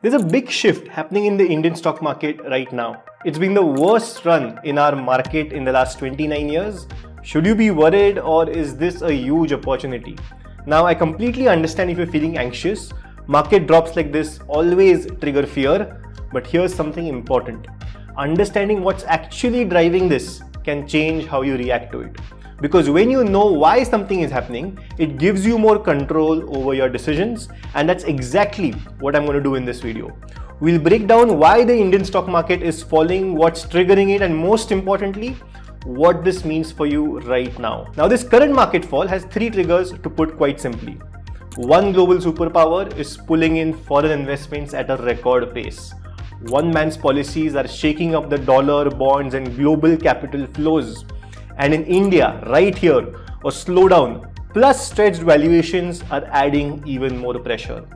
There's a big shift happening in the Indian stock market right now. It's been the worst run in our market in the last 29 years. Should you be worried, or is this a huge opportunity? Now, I completely understand if you're feeling anxious. Market drops like this always trigger fear, but here's something important. Understanding what's actually driving this can change how you react to it. Because when you know why something is happening, it gives you more control over your decisions, and that's exactly what I'm going to do in this video. We'll break down why the Indian stock market is falling, what's triggering it, and most importantly, what this means for you right now. Now, this current market fall has three triggers, to put quite simply. One global superpower is pulling in foreign investments at a record pace. One man's policies are shaking up the dollar, bonds, and global capital flows. And in India, right here, a slowdown plus stretched valuations are adding even more pressure.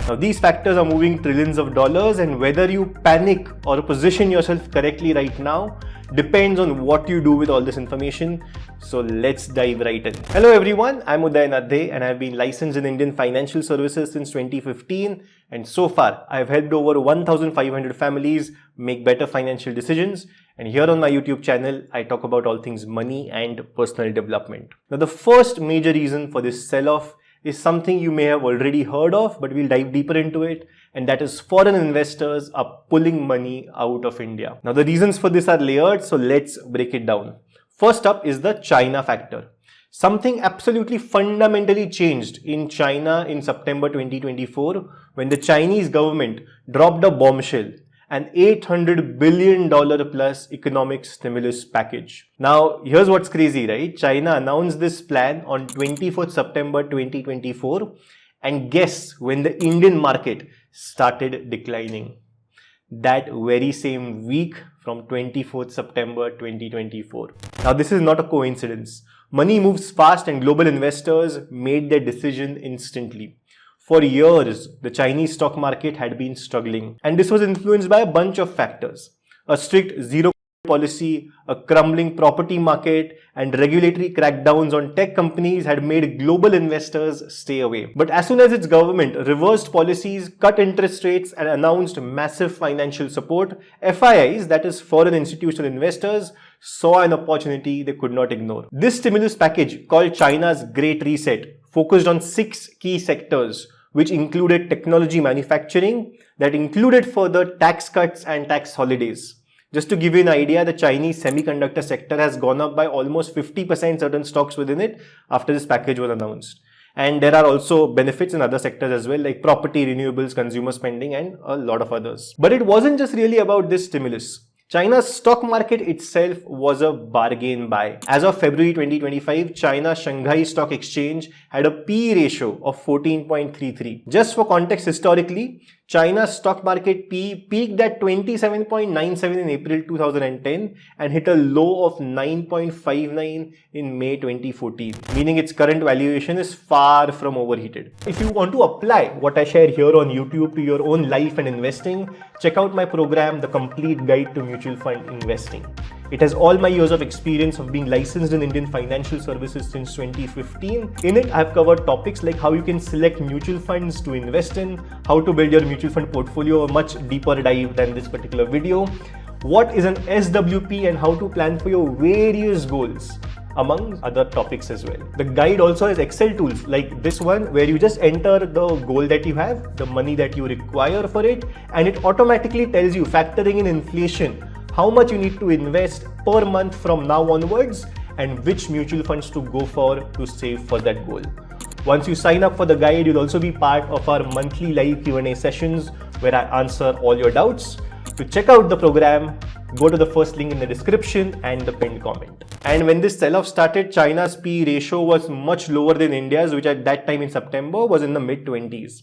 Now, these factors are moving trillions of dollars, and whether you panic or position yourself correctly right now depends on what you do with all this information. So let's dive right in. Hello everyone, I'm Udayan Adhye and I've been licensed in Indian financial services since 2015, and so far I've helped over 1,500 families make better financial decisions. And here on my YouTube channel, I talk about all things money and personal development. Now, the first major reason for this sell-off is something you may have already heard of, but we'll dive deeper into it, and that is foreign investors are pulling money out of India. Now, the reasons for this are layered, so let's break it down. First up is the China factor. Something absolutely fundamentally changed in China in September 2024 when the Chinese government dropped a bombshell, an $800 billion plus economic stimulus package. Now, here's what's crazy, right? China announced this plan on 24th September 2024, and guess when the Indian market started declining? That very same week from 24th September 2024. Now, this is not a coincidence. Money moves fast and global investors made their decision instantly. For years, the Chinese stock market had been struggling, and this was influenced by a bunch of factors. A strict zero policy, a crumbling property market, and regulatory crackdowns on tech companies had made global investors stay away. But as soon as its government reversed policies, cut interest rates, and announced massive financial support, FIIs, that is foreign institutional investors, saw an opportunity they could not ignore. This stimulus package, called China's Great Reset, focused on 6 key sectors, which included technology manufacturing, that included further tax cuts and tax holidays. Just to give you an idea, the Chinese semiconductor sector has gone up by almost 50%, certain stocks within it, after this package was announced. And there are also benefits in other sectors as well, like property, renewables, consumer spending, and a lot of others. But it wasn't just really about this stimulus. China's stock market itself was a bargain buy. As of February 2025, China's Shanghai Stock Exchange had a P/E ratio of 14.33. Just for context, historically, China's stock market P peaked at 27.97 in April 2010 and hit a low of 9.59 in May 2014, meaning its current valuation is far from overheated. If you want to apply what I share here on YouTube to your own life and investing, check out my program, The Complete Guide to Mutual Fund Investing. It has all my years of experience of being licensed in Indian financial services since 2015. In it, I've covered topics like how you can select mutual funds to invest in, how to build your mutual fund portfolio, a much deeper dive than this particular video, what is an SWP and how to plan for your various goals, among other topics as well. The guide also has Excel tools like this one, where you just enter the goal that you have, the money that you require for it, and it automatically tells you, factoring in inflation, how much you need to invest per month from now onwards and which mutual funds to go for to save for that goal. Once you sign up for the guide, you'll also be part of our monthly live Q&A sessions where I answer all your doubts. To check out the program, go to the first link in the description and the pinned comment. And when this sell-off started, China's P/E ratio was much lower than India's, which at that time in September was in the mid-20s.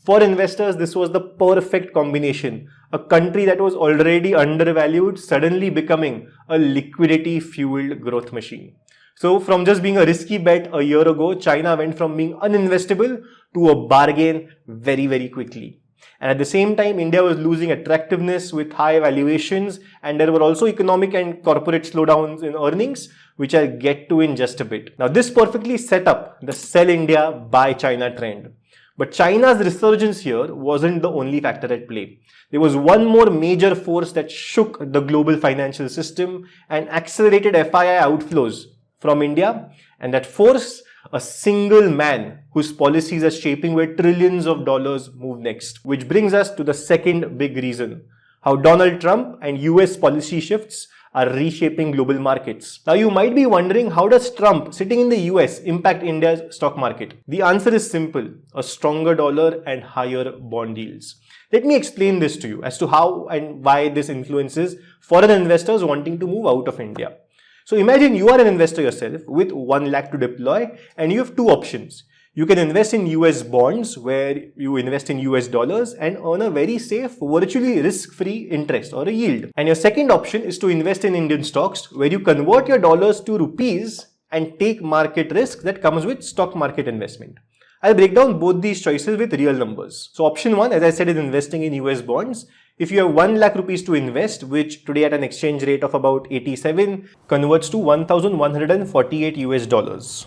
For investors, this was the perfect combination. A country that was already undervalued suddenly becoming a liquidity-fueled growth machine. So from just being a risky bet a year ago, China went from being uninvestable to a bargain very, very quickly. And at the same time, India was losing attractiveness with high valuations, and there were also economic and corporate slowdowns in earnings, which I'll get to in just a bit. Now, this perfectly set up the sell India, buy China trend. But China's resurgence here wasn't the only factor at play. There was one more major force that shook the global financial system and accelerated FII outflows from India, and that force, a single man whose policies are shaping where trillions of dollars move next. Which brings us to the second big reason, how Donald Trump and US policy shifts are reshaping global markets. Now you might be wondering, how does Trump sitting in the US impact India's stock market? The answer is simple: a stronger dollar and higher bond yields. Let me explain this to you as to how and why this influences foreign investors wanting to move out of India. So imagine you are an investor yourself with 1 lakh to deploy, and you have two options. You can invest in US bonds, where you invest in US dollars and earn a very safe, virtually risk-free interest or a yield. And your second option is to invest in Indian stocks, where you convert your dollars to rupees and take market risk that comes with stock market investment. I'll break down both these choices with real numbers. So option 1, as I said, is investing in US bonds. If you have 1 lakh rupees to invest, which today at an exchange rate of about 87 converts to 1,148 US dollars.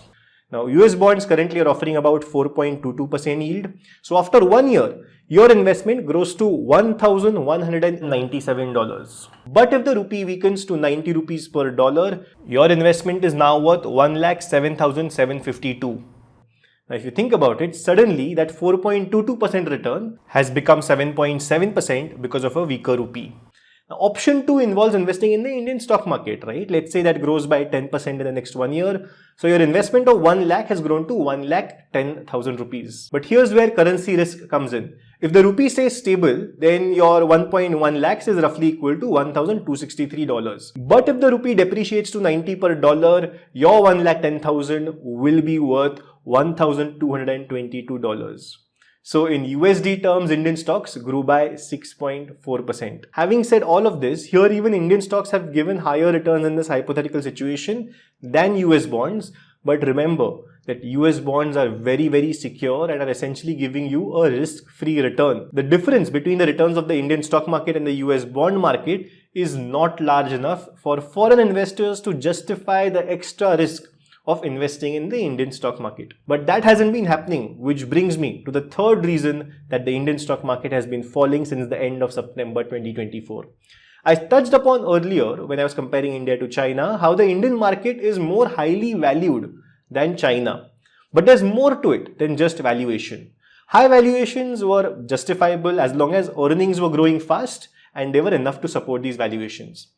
Now, US bonds currently are offering about 4.22% yield. So after 1 year, your investment grows to $1,197. But if the rupee weakens to 90 rupees per dollar, your investment is now worth 1,07,752. Now, if you think about it, suddenly that 4.22% return has become 7.7% because of a weaker rupee. Now, option 2 involves investing in the Indian stock market, right? Let's say that grows by 10% in the next 1 year. So your investment of 1 lakh has grown to 1,10,000 rupees. But here's where currency risk comes in. If the rupee stays stable, then your 1.1 lakhs is roughly equal to $1,263. But if the rupee depreciates to 90 per dollar, your 1,10,000 will be worth $1,222. So in USD terms, Indian stocks grew by 6.4%. Having said all of this, here even Indian stocks have given higher returns in this hypothetical situation than US bonds. But remember that US bonds are very, very secure and are essentially giving you a risk-free return. The difference between the returns of the Indian stock market and the US bond market is not large enough for foreign investors to justify the extra risk of investing in the Indian stock market. But that hasn't been happening, which brings me to the third reason that the Indian stock market has been falling since the end of September 2024. I touched upon earlier when I was comparing India to China, how the Indian market is more highly valued than China. But there's more to it than just valuation. High valuations were justifiable as long as earnings were growing fast and they were enough to support these valuations.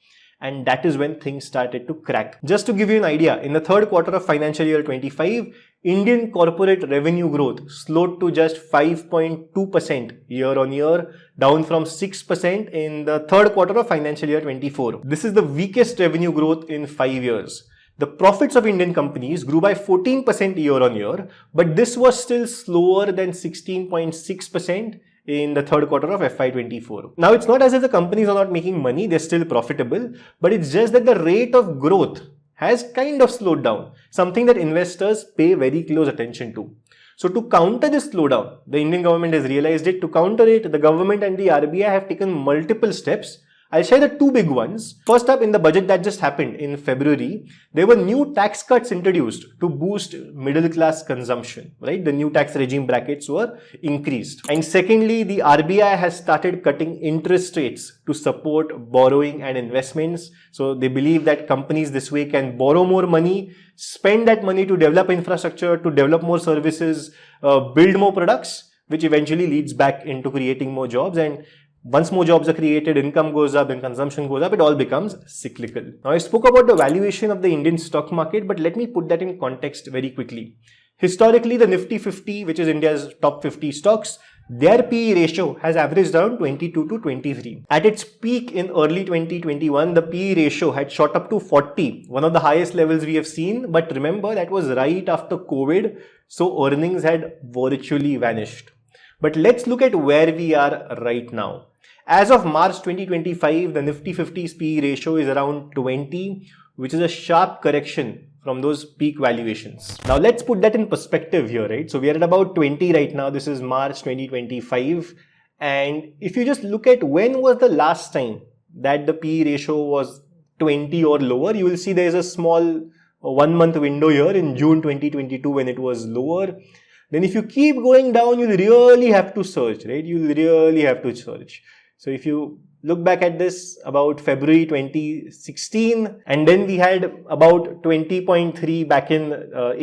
And that is when things started to crack. Just to give you an idea, in the third quarter of financial year 25, Indian corporate revenue growth slowed to just 5.2% year on year, down from 6% in the third quarter of financial year 24. This is the weakest revenue growth in 5 years. The profits of Indian companies grew by 14% year on year, but this was still slower than 16.6% in the third quarter of FY24. Now, it's not as if the companies are not making money, they're still profitable, but it's just that the rate of growth has kind of slowed down, something that investors pay very close attention to. So to counter this slowdown, the Indian government has realized it. To counter it, the government and the RBI have taken multiple steps. I'll share the two big ones. First up, in the budget that just happened in February, there were new tax cuts introduced to boost middle class consumption, right? The new tax regime brackets were increased. And secondly, the RBI has started cutting interest rates to support borrowing and investments. So they believe that companies this way can borrow more money, spend that money to develop infrastructure, to develop more services, build more products, which eventually leads back into creating more jobs. And once more jobs are created, income goes up and consumption goes up, it all becomes cyclical. Now, I spoke about the valuation of the Indian stock market, but let me put that in context very quickly. Historically, the Nifty 50, which is India's top 50 stocks, their PE ratio has averaged around 22 to 23. At its peak in early 2021, the PE ratio had shot up to 40, one of the highest levels we have seen. But remember, that was right after COVID, so earnings had virtually vanished. But let's look at where we are right now. As of March 2025, the Nifty 50's PE ratio is around 20, which is a sharp correction from those peak valuations. Now let's put that in perspective here, right? So we are at about 20 right now. This is March 2025. And if you just look at when was the last time that the PE ratio was 20 or lower, you will see there is a small 1 month window here in June 2022 when it was lower. Then if you keep going down, you'll really have to search, right? You'll really have to search. So if you look back at this about February 2016, and then we had about 20.3 back in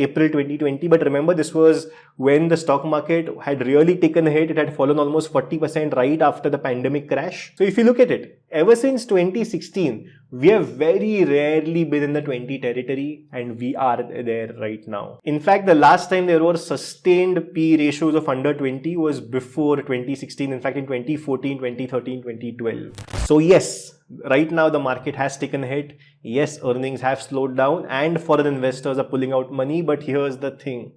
April 2020. But remember, this was when the stock market had really taken a hit. It had fallen almost 40% right after the pandemic crash. So if you look at it, ever since 2016, we have very rarely been in the 20 territory, and we are there right now. In fact, the last time there were sustained P ratios of under 20 was before 2016. In fact, in 2014, 2013, 2012. So yes, right now the market has taken a hit. Yes, earnings have slowed down and foreign investors are pulling out money. But here's the thing.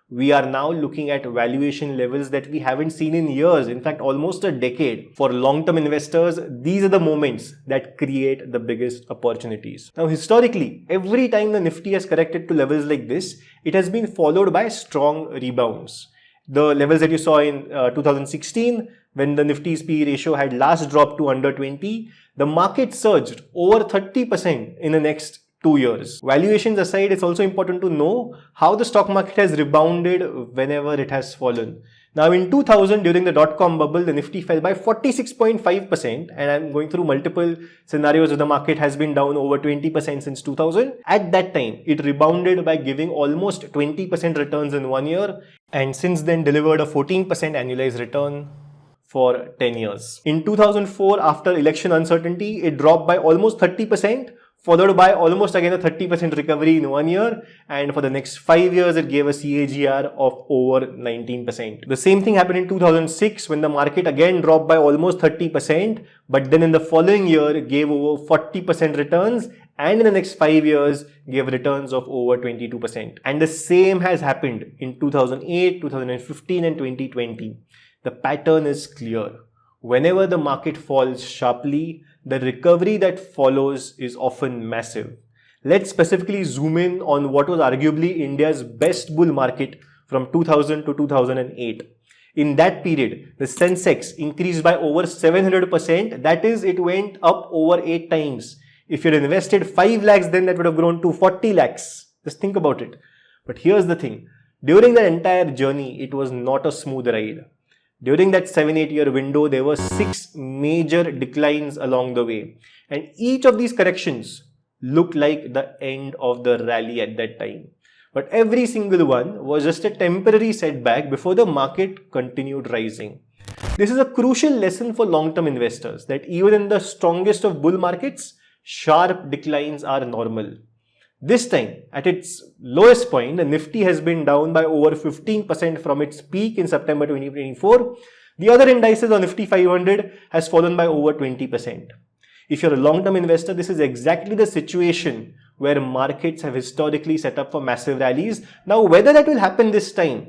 We are now looking at valuation levels that we haven't seen in years, in fact almost a decade. For long-term investors, these are the moments that create the biggest opportunities. Now historically, every time the Nifty has corrected to levels like this, it has been followed by strong rebounds. The levels that you saw in 2016, when the Nifty's P ratio had last dropped to under 20, the market surged over 30% in the next 2 years. Valuations aside, it's also important to know how the stock market has rebounded whenever it has fallen. Now in 2000, during the dot-com bubble, the Nifty fell by 46.5%, and I'm going through multiple scenarios where the market has been down over 20% since 2000. At that time, it rebounded by giving almost 20% returns in 1 year, and since then delivered a 14% annualized return for 10 years. In 2004, after election uncertainty, it dropped by almost 30%, followed by almost again a 30% recovery in 1 year, and for the next 5 years it gave a CAGR of over 19%. The same thing happened in 2006 when the market again dropped by almost 30%, but then in the following year it gave over 40% returns, and in the next 5 years gave returns of over 22%. And the same has happened in 2008, 2015 and 2020. The pattern is clear. Whenever the market falls sharply, the recovery that follows is often massive. Let's specifically zoom in on what was arguably India's best bull market from 2000 to 2008. In that period, the Sensex increased by over 700%. That is, it went up over 8 times. If you had invested 5 lakhs, then that would have grown to 40 lakhs. Just think about it. But here's the thing. During the entire journey, it was not a smooth ride. During that 7-8 year window, there were 6 major declines along the way. And each of these corrections looked like the end of the rally at that time. But every single one was just a temporary setback before the market continued rising. This is a crucial lesson for long-term investors, that even in the strongest of bull markets, sharp declines are normal. This time, at its lowest point, the Nifty has been down by over 15% from its peak in September 2024. The other indices on Nifty 500 has fallen by over 20%. If you're a long-term investor, this is exactly the situation where markets have historically set up for massive rallies. Now, whether that will happen this time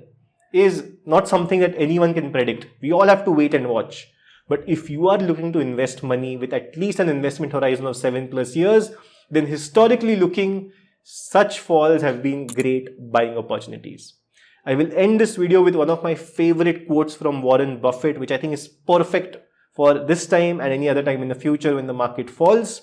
is not something that anyone can predict. We all have to wait and watch. But if you are looking to invest money with at least an investment horizon of 7+ years, then historically looking, such falls have been great buying opportunities. I will end this video with one of my favorite quotes from Warren Buffett, which I think is perfect for this time and any other time in the future when the market falls.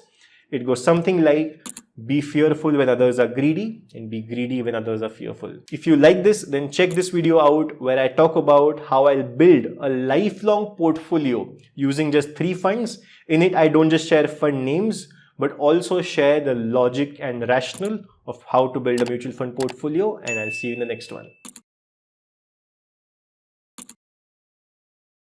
It goes something like, be fearful when others are greedy and be greedy when others are fearful. If you like this, then check this video out where I talk about how I'll build a lifelong portfolio using just 3 funds. In it, I don't just share fund names, but also share the logic and rationale of how to build a mutual fund portfolio, and I'll see you in the next one.